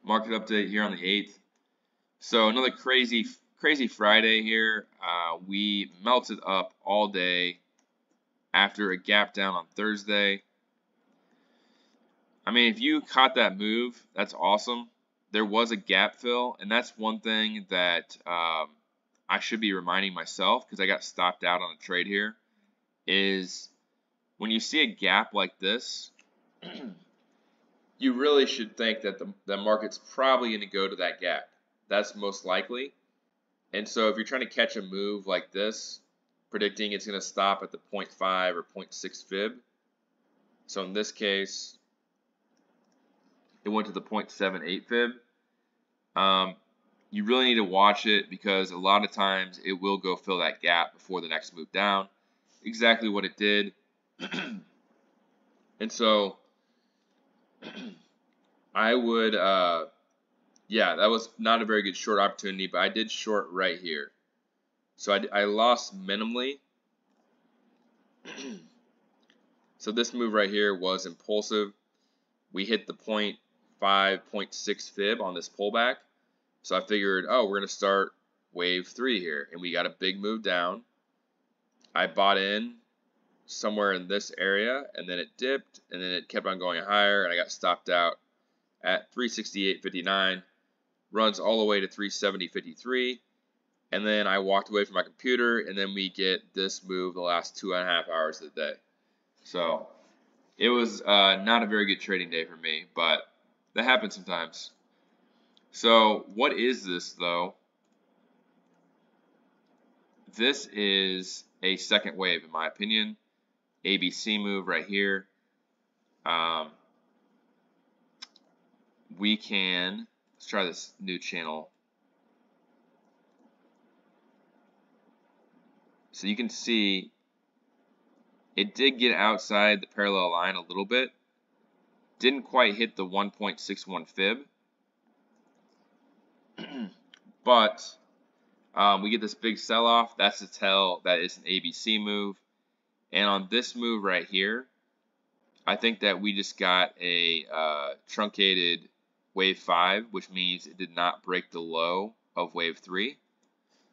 Market update here on the 8th. So another crazy Friday here. We melted up all day after a gap down on Thursday. I mean, if you caught that move, that's awesome. There was a gap fill, and that's one thing that I should be reminding myself because I got stopped out on a trade here, is when you see a gap like this, you really should think that the market's probably going to go to that gap. That's most likely. And so if you're trying to catch a move like this, predicting it's going to stop at the 0.5 or 0.6 fib. So in this case, it went to the 0.78 fib. You really need to watch it because a lot of times it will go fill that gap before the next move down. Exactly what it did. And so I would, yeah, that was not a very good short opportunity, but I did short right here. So I lost minimally. So this move right here was impulsive. We hit the 0.5, 0.6 fib on this pullback. So I figured, oh, we're going to start wave 3 here. And we got a big move down. I bought in somewhere in this area, and then it dipped, and then it kept on going higher, and I got stopped out at 368.59, runs all the way to 370.53, and then I walked away from my computer, and then we get this move the last 2.5 hours of the day. So it was not a very good trading day for me, but that happens sometimes. So what is this though? This is a second wave in my opinion. ABC move right here. We can, let's try this new channel. So you can see it did get outside the parallel line a little bit. Didn't quite hit the 1.61 fib. But we get this big sell-off. That's to tell that it's an ABC move. And on this move right here, I think that we just got a truncated wave 5, which means it did not break the low of wave 3.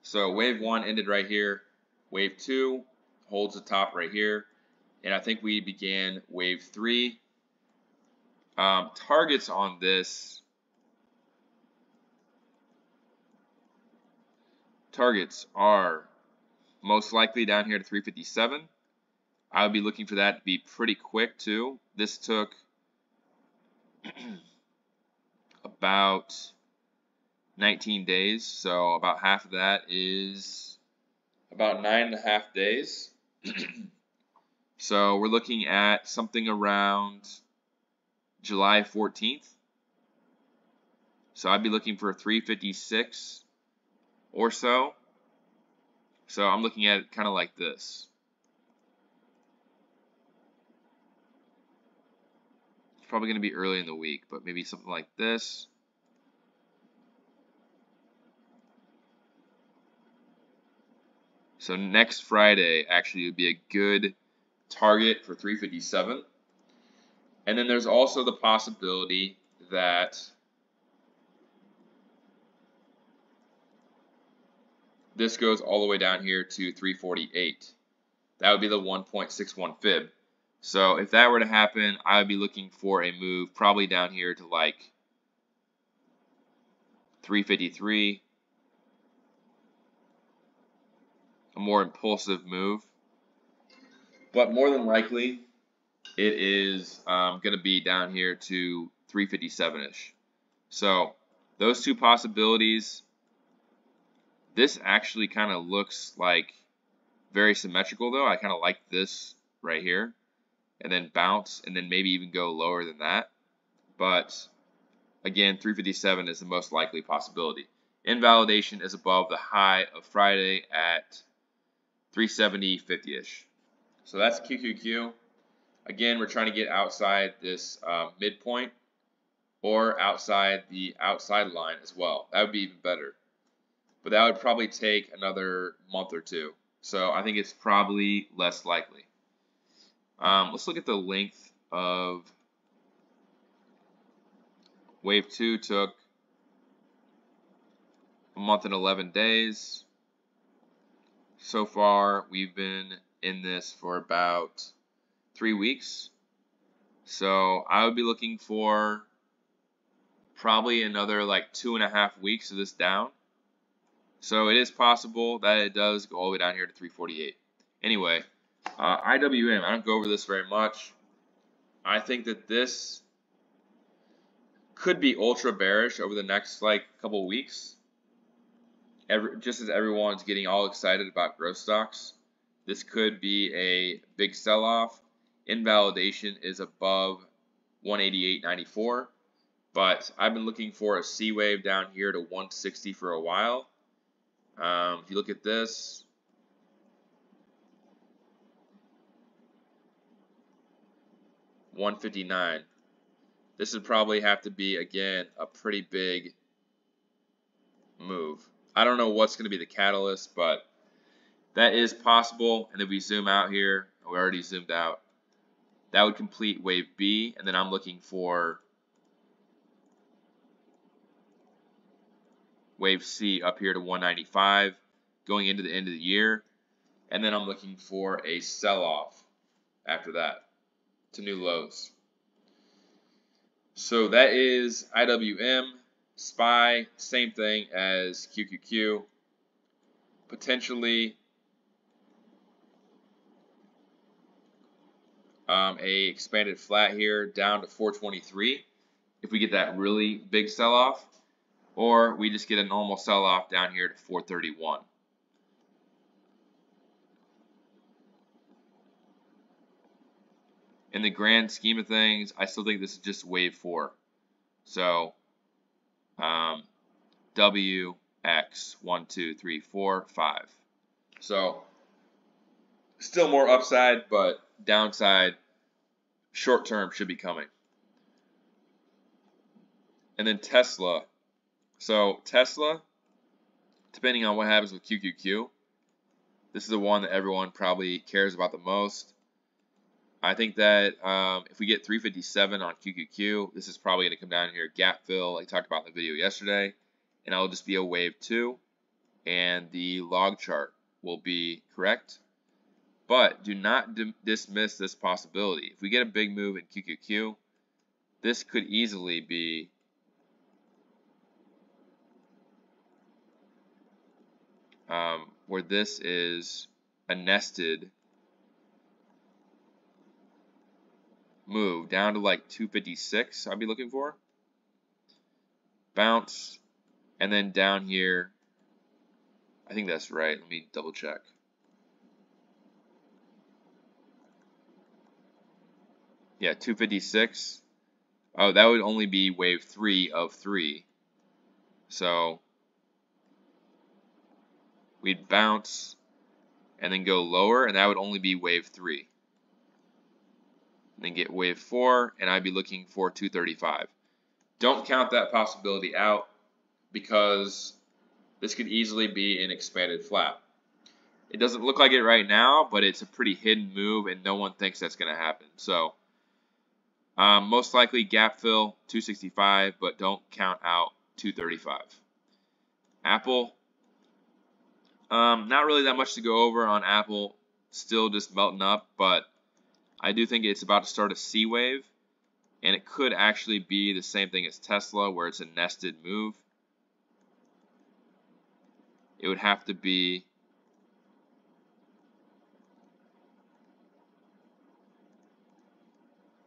So wave 1 ended right here. Wave 2 holds the top right here. And I think we began wave 3. Targets on this. Targets are most likely down here to 357. I would be looking for that to be pretty quick too. This took about 19 days, so about half of that is about 9.5 days. So we're looking at something around July 14th. So I'd be looking for 356 or so. So I'm looking at it kind of like this. It's probably going to be early in the week, but maybe something like this. So next Friday actually would be a good target for 357. And then there's also the possibility that this goes all the way down here to 348. That would be the 1.61 fib. So if that were to happen, I would be looking for a move probably down here to like 353. A more impulsive move. But more than likely, it is going to be down here to 357-ish. So those two possibilities. This actually kind of looks like very symmetrical though. I kind of like this right here. And then bounce and then maybe even go lower than that. But again, 357 is the most likely possibility. Invalidation is above the high of Friday at 370.50-ish. So that's QQQ. Again, we're trying to get outside this midpoint or outside the outside line as well. That would be even better. But that would probably take another month or two. So I think it's probably less likely. Let's look at the length of wave 2 took month and 11 days. So far, we've been in this for about 3 weeks. So I would be looking for probably another like 2.5 weeks of this down. So it is possible that it does go all the way down here to 348. Anyway, IWM, I don't go over this very much. I think that this could be ultra bearish over the next like couple weeks. Just as everyone's getting all excited about growth stocks, this could be a big sell-off. Invalidation is above 188.94, but I've been looking for a C wave down here to 160 for a while. If you look at this, $159. This would probably have to be, again, a pretty big move. I don't know what's going to be the catalyst, but that is possible. And if we zoom out here, we already zoomed out, that would complete wave B, and then I'm looking for wave C up here to 195 going into the end of the year, and then I'm looking for a sell-off after that to new lows. So that is IWM. SPY, same thing as QQQ. Potentially a expanded flat here down to 423 if we get that really big sell-off, or we just get a normal sell-off down here to 431. In the grand scheme of things, I still think this is just wave 4. So W, X, 1, 2, 3, 4, 5. So still more upside, but downside short term should be coming. And then Tesla. So Tesla, depending on what happens with QQQ, this is the one that everyone probably cares about the most. I think that if we get 357 on QQQ, this is probably going to come down here, gap fill, like I talked about in the video yesterday, and it'll just be a wave 2, and the log chart will be correct. But do not dismiss this possibility. If we get a big move in QQQ, this could easily be where this is a nested move down to like 256. I'd be looking for bounce, and then down here, I think that's right. Let me double check. Yeah, 256. Oh, that would only be wave 3 of 3. So we'd bounce and then go lower, and that would only be wave 3. And then get wave 4, and I'd be looking for 235. Don't count that possibility out, because this could easily be an expanded flat. It doesn't look like it right now, but it's a pretty hidden move, and no one thinks that's going to happen. So most likely gap fill 265, but don't count out 235. Apple, not really that much to go over on Apple. Still just melting up, but I do think it's about to start a C wave, and it could actually be the same thing as Tesla, where it's a nested move. It would have to be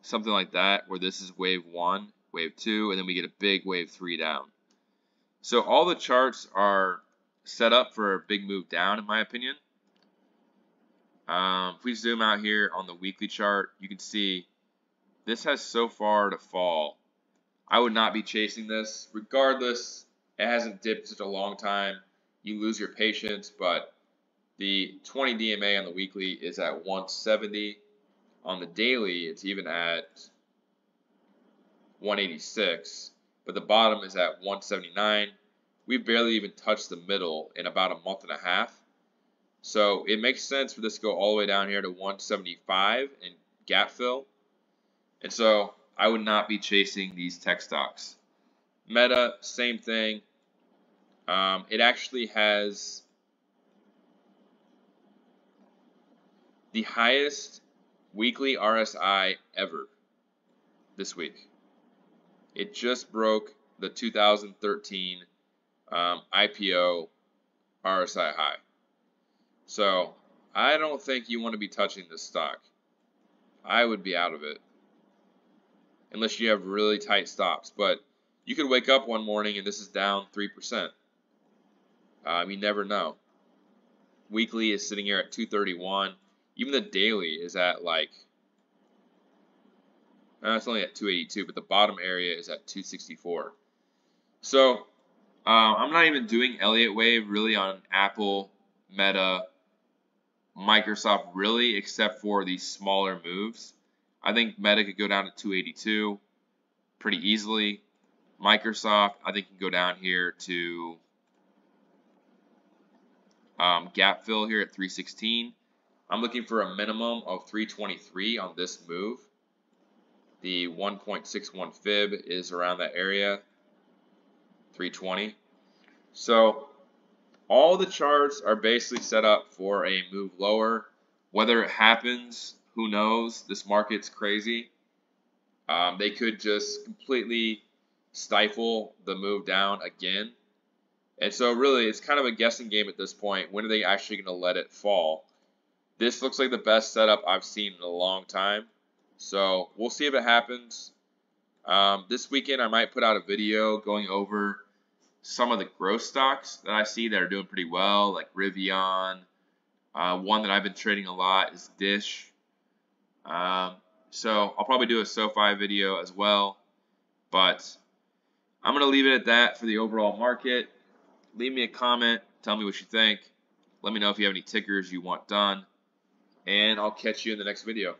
something like that, where this is wave 1, wave 2, and then we get a big wave 3 down. So all the charts are set up for a big move down, in my opinion. If we zoom out here on the weekly chart, you can see this has so far to fall. I would not be chasing this. Regardless, it hasn't dipped in such a long time. You lose your patience, but the 20 DMA on the weekly is at 170. On the daily, it's even at 186, but the bottom is at 179. We've barely even touched the middle in about a month and a half. So it makes sense for this to go all the way down here to 175 and gap fill. And so I would not be chasing these tech stocks. Meta, same thing. It actually has the highest weekly RSI ever this week. It just broke the 2013 IPO RSI high. So I don't think you want to be touching this stock. I would be out of it unless you have really tight stops. But you could wake up one morning and this is down 3%. You never know. Weekly is sitting here at 231. Even the daily is at like, it's only at 282, but the bottom area is at 264. So I'm not even doing Elliott Wave really on Apple, Meta, Microsoft really, except for these smaller moves. I think Meta could go down to 282 pretty easily. Microsoft, I think, can go down here to gap fill here at 316. I'm looking for a minimum of 323 on this move. The 1.61 fib is around that area, 320. So all the charts are basically set up for a move lower. Whether it happens, who knows? This market's crazy. They could just completely stifle the move down again. And so really, it's kind of a guessing game at this point. When are they actually going to let it fall? This looks like the best setup I've seen in a long time. So we'll see if it happens. This weekend, I might put out a video going over some of the growth stocks that I see that are doing pretty well, like Rivian. One that I've been trading a lot is Dish. So I'll probably do a SoFi video as well. But I'm going to leave it at that for the overall market. Leave me a comment. Tell me what you think. Let me know if you have any tickers you want done. And I'll catch you in the next video.